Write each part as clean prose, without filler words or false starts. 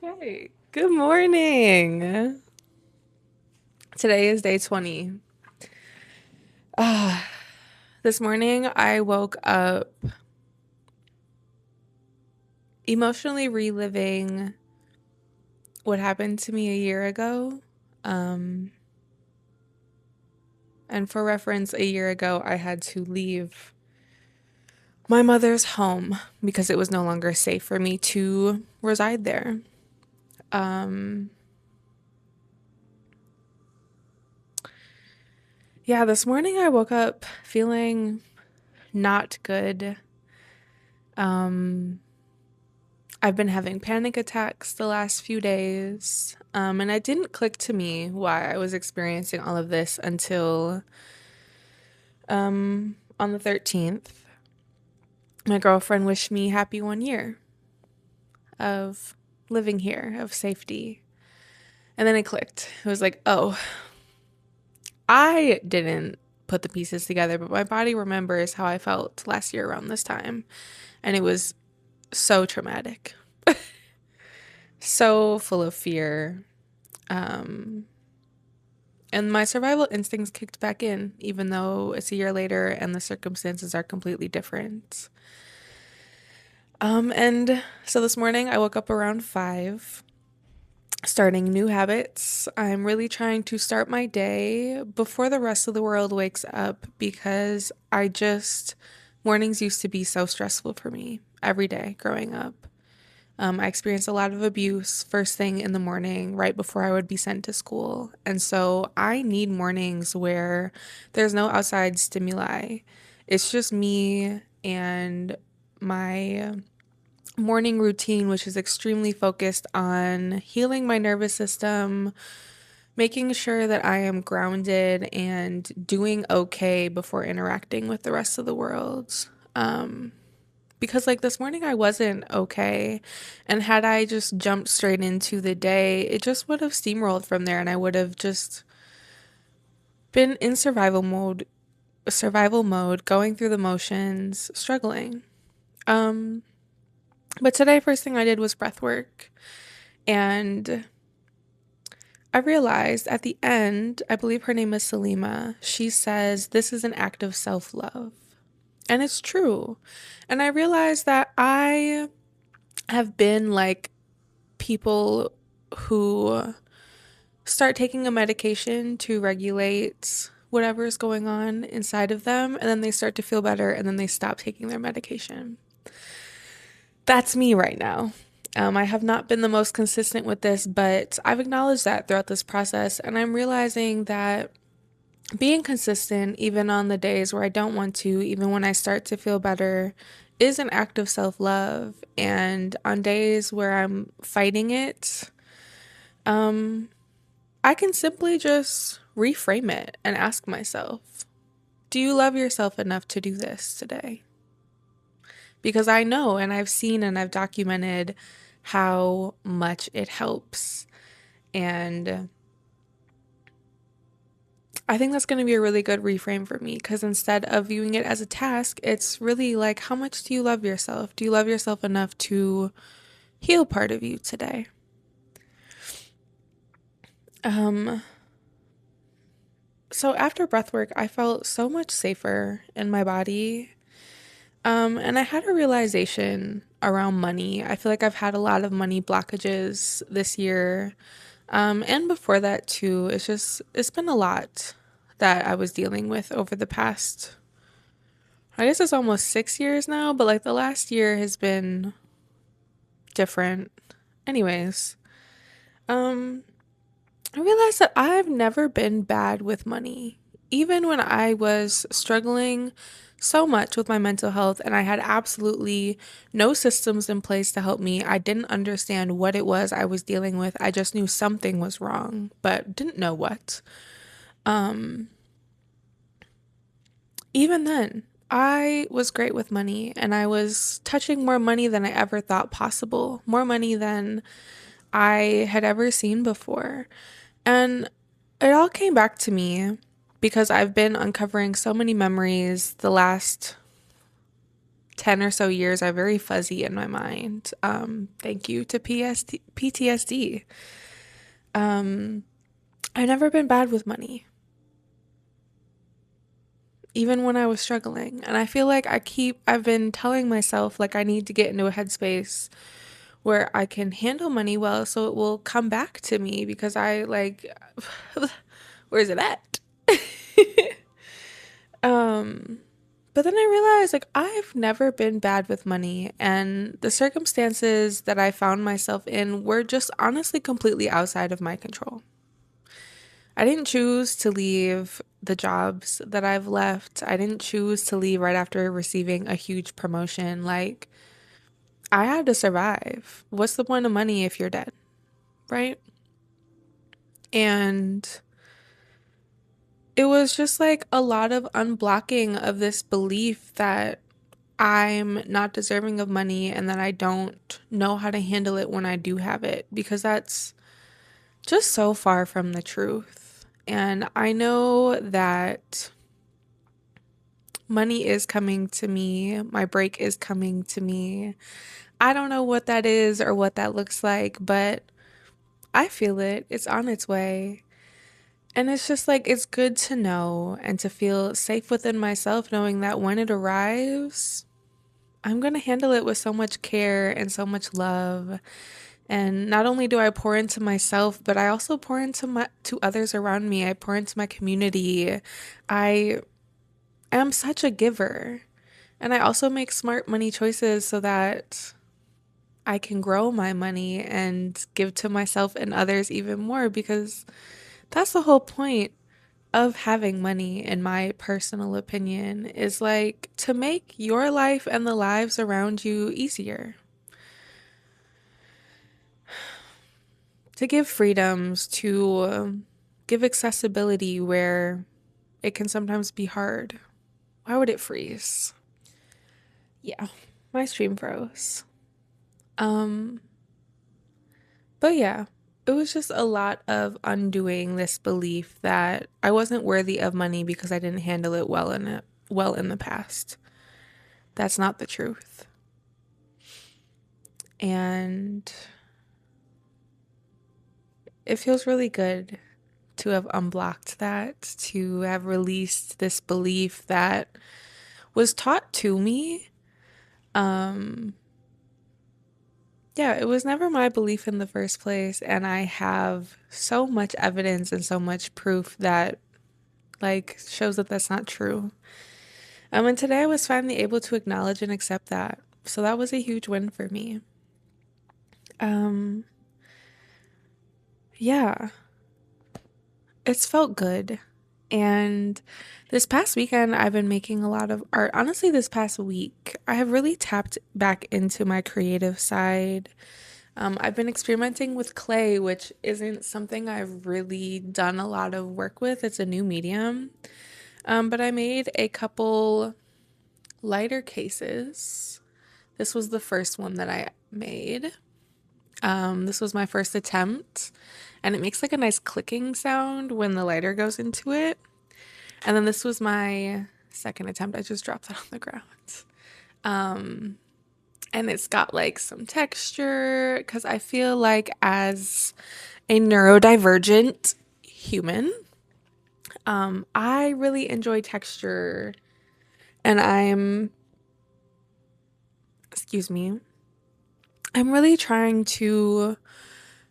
Okay, good morning. Today is day 20. This morning I woke up emotionally reliving what happened to me a year ago. Um, and for reference, a year ago I had to leave my mother's home because it was no longer safe for me to reside there. Um, yeah, this morning I woke up feeling not good. Um, I've been having panic attacks the last few days, and it didn't click to me why I was experiencing all of this until on the 13th. My girlfriend wished me happy 1 year of living here, of safety. And then it clicked. It was like, oh, I didn't put the pieces together, but my body remembers how I felt last year around this time. And it was so traumatic, so full of fear. Um, And my survival instincts kicked back in, even though it's a year later and the circumstances are completely different. And so this morning I woke up around 5, starting new habits. I'm really trying to start my day before the rest of the world wakes up because mornings used to be so stressful for me every day growing up. I experienced a lot of abuse first thing in the morning, right before I would be sent to school. And so I need mornings where there's no outside stimuli. It's just me and my morning routine, which is extremely focused on healing my nervous system, making sure that I am grounded and doing okay before interacting with the rest of the world. Because like this morning I wasn't okay, and had I just jumped straight into the day, it just would have steamrolled from there and I would have just been in survival mode, going through the motions, struggling. Um but today first thing I did was breath work, and I realized at the end, I believe her name is Salima, she says this is an act of self-love. And it's true. And I realized that I have been like people who start taking a medication to regulate whatever is going on inside of them, and then they start to feel better, and then they stop taking their medication. That's me right now. I have not been the most consistent with this, but I've acknowledged that throughout this process, and I'm realizing that being consistent, even on the days where I don't want to, even when I start to feel better, is an act of self love. And on days where I'm fighting it, um, I can simply just reframe it and ask myself, do you love yourself enough to do this today? Because I know and I've seen and I've documented how much it helps. And I think that's going to be a really good reframe for me, because instead of viewing it as a task, it's really like, how much do you love yourself? Do you love yourself enough to heal part of you today? Um, so after breath work, I felt so much safer in my body. And I had a realization around money. I feel like I've had a lot of money blockages this year. And before that too. It's been a lot that I was dealing with over the past, I guess it's almost 6 years now, but like the last year has been different. Anyways, um, I realized that I've never been bad with money. Even when I was struggling so much with my mental health and I had absolutely no systems in place to help me, I didn't understand what it was I was dealing with. I just knew something was wrong, but didn't know what. Um, Even then, I was great with money, and I was touching more money than I ever thought possible, more money than I had ever seen before. And it all came back to me because I've been uncovering so many memories the last 10 or so years are very fuzzy in my mind. Thank you to PTSD. I've never been bad with money, even when I was struggling. And I feel like I've been telling myself like I need to get into a headspace where I can handle money well so it will come back to me because I like, where's it at? Um, but then I realized like I've never been bad with money, and the circumstances that I found myself in were just honestly completely outside of my control. I didn't choose to leave the jobs that I've left. I didn't choose to leave right after receiving a huge promotion. Like, I had to survive. What's the point of money if you're dead, right? And it was just like a lot of unblocking of this belief that I'm not deserving of money and that I don't know how to handle it when I do have it, because that's just so far from the truth. And I know that money is coming to me, my break is coming to me. I don't know what that is or what that looks like, but I feel it. It's on its way. And it's just like, it's good to know and to feel safe within myself, knowing that when it arrives, I'm going to handle it with so much care and so much love. And not only do I pour into myself, but I also pour into to others around me. I pour into my community. I am such a giver. And I also make smart money choices so that I can grow my money and give to myself and others even more, because that's the whole point of having money, in my personal opinion, is like to make your life and the lives around you easier. To give freedoms, to give accessibility where it can sometimes be hard. Why would it freeze? Yeah, my stream froze. Um, but yeah, it was just a lot of undoing this belief that I wasn't worthy of money because I didn't handle it well in the past. That's not the truth. And it feels really good to have unblocked that, to have released this belief that was taught to me. Um, yeah, it was never my belief in the first place, and I have so much evidence and so much proof that like shows that that's not true. And today I was finally able to acknowledge and accept that. So that was a huge win for me. Um, yeah, it's felt good. And this past weekend, I've been making a lot of art. Honestly, this past week, I have really tapped back into my creative side. I've been experimenting with clay, which isn't something I've really done a lot of work with. It's a new medium. But I made a couple lighter cases. This was the first one that I made. This was my first attempt, and it makes like a nice clicking sound when the lighter goes into it. And then this was my second attempt. I just dropped it on the ground. Um, and it's got like some texture, because I feel like as a neurodivergent human, I really enjoy texture, and excuse me, I'm really trying to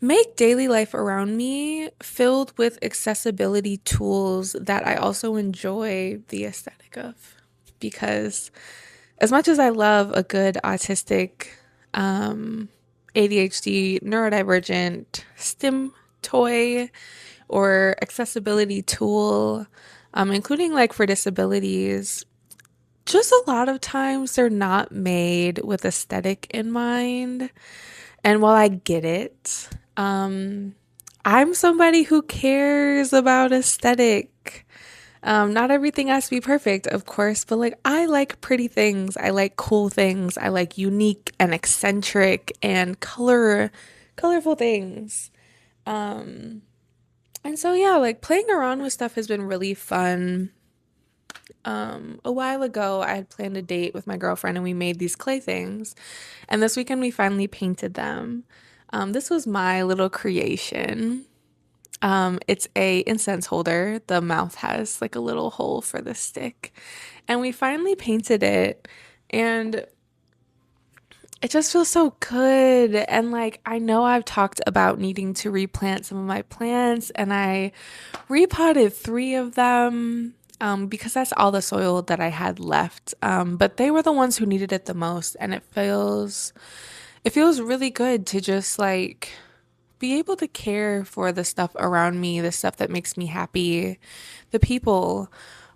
make daily life around me filled with accessibility tools that I also enjoy the aesthetic of. Because as much as I love a good autistic, ADHD, neurodivergent STEM toy or accessibility tool, including like for disabilities, just a lot of times they're not made with aesthetic in mind. And while I get it, I'm somebody who cares about aesthetic. Not everything has to be perfect, of course, but like I like pretty things. I like cool things. I like unique and eccentric and colorful things. And so yeah, like playing around with stuff has been really fun. A while ago, I had planned a date with my girlfriend and we made these clay things. And this weekend, we finally painted them. This was my little creation. It's a incense holder. The mouth has like a little hole for the stick. And we finally painted it. And it just feels so good. And like, I know I've talked about needing to replant some of my plants, and I repotted three of them because that's all the soil that I had left. But they were the ones who needed it the most. And it feels really good to just like be able to care for the stuff around me, the stuff that makes me happy, the people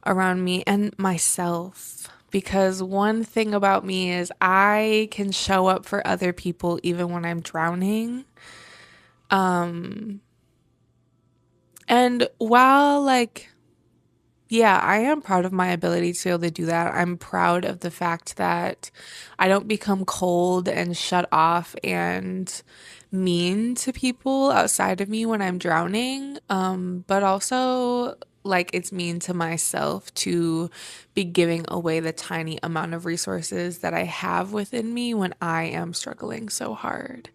around me, and myself. Because one thing about me is I can show up for other people even when I'm drowning. Um, and while, like, yeah, I am proud of my ability to be able to do that. I'm proud of the fact that I don't become cold and shut off and mean to people outside of me when I'm drowning. But also, like, it's mean to myself to be giving away the tiny amount of resources that I have within me when I am struggling so hard.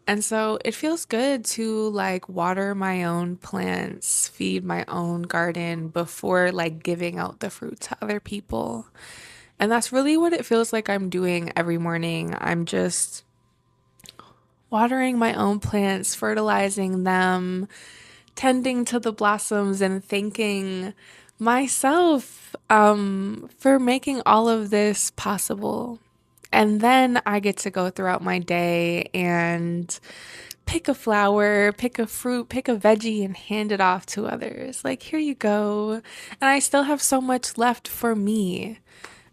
And so it feels good to like water my own plants, feed my own garden before like giving out the fruit to other people. And that's really what it feels like I'm doing every morning. I'm just watering my own plants, fertilizing them, tending to the blossoms, and thanking myself for making all of this possible. And then I get to go throughout my day and pick a flower, pick a fruit, pick a veggie, and hand it off to others. Like, here you go. And I still have so much left for me.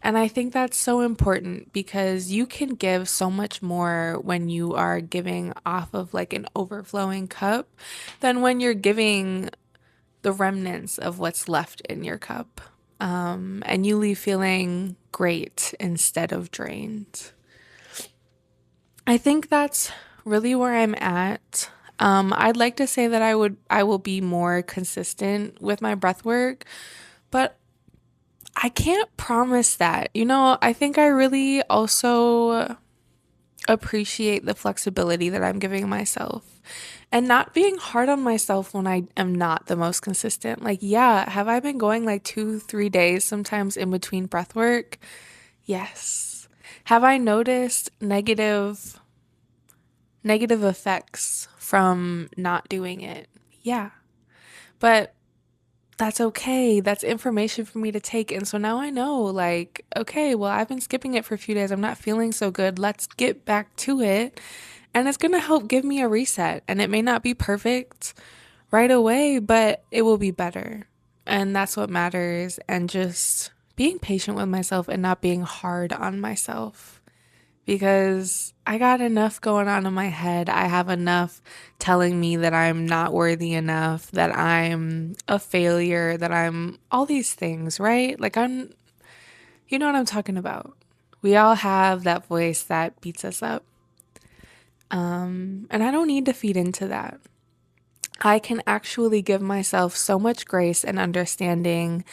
And I think that's so important because you can give so much more when you are giving off of like an overflowing cup than when you're giving the remnants of what's left in your cup. And you leave feeling great instead of drained. I think that's really where I'm at. I'd like to say that I will be more consistent with my breath work, but I can't promise that. I think I really also appreciate the flexibility that I'm giving myself and not being hard on myself when I am not the most consistent. Like, yeah, have I been going like 2, 3 days sometimes in between breath work? Yes. Have I noticed negative effects from not doing it? Yeah. But that's okay. That's information for me to take. And so now I know, like, okay, well, I've been skipping it for a few days. I'm not feeling so good. Let's get back to it. And it's going to help give me a reset. And it may not be perfect right away, but it will be better. And that's what matters. And just being patient with myself and not being hard on myself because I got enough going on in my head. I have enough telling me that I'm not worthy enough, that I'm a failure, that I'm all these things, right? Like, you know what I'm talking about. We all have that voice that beats us up. And I don't need to feed into that. I can actually give myself so much grace and understanding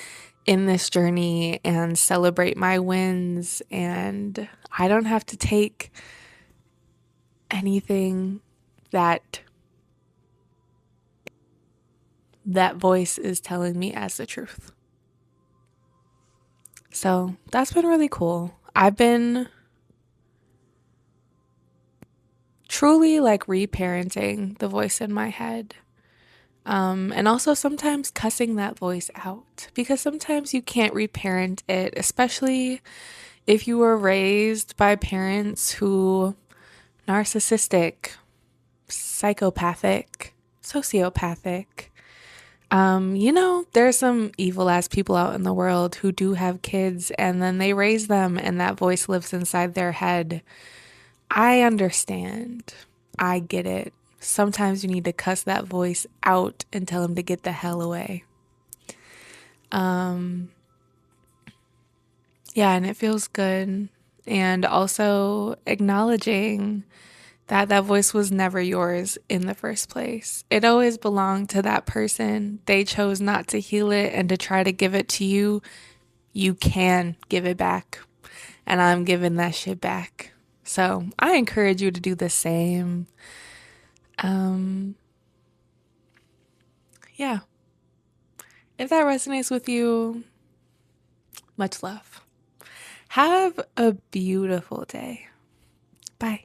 in this journey and celebrate my wins. And I don't have to take anything that that voice is telling me as the truth. So that's been really cool. I've been truly like reparenting the voice in my head. And also sometimes cussing that voice out because sometimes you can't reparent it, especially if you were raised by parents who narcissistic, psychopathic, sociopathic. There's some evil ass people out in the world who do have kids and then they raise them and that voice lives inside their head. I understand. I get it. Sometimes you need to cuss that voice out and tell them to get the hell away. Yeah, and it feels good. And also acknowledging that that voice was never yours in the first place. It always belonged to that person. They chose not to heal it and to try to give it to you you can give it back. And I'm giving that shit back. So I encourage you to do the same. Um, yeah. If that resonates with you, much love. Have a beautiful day. Bye.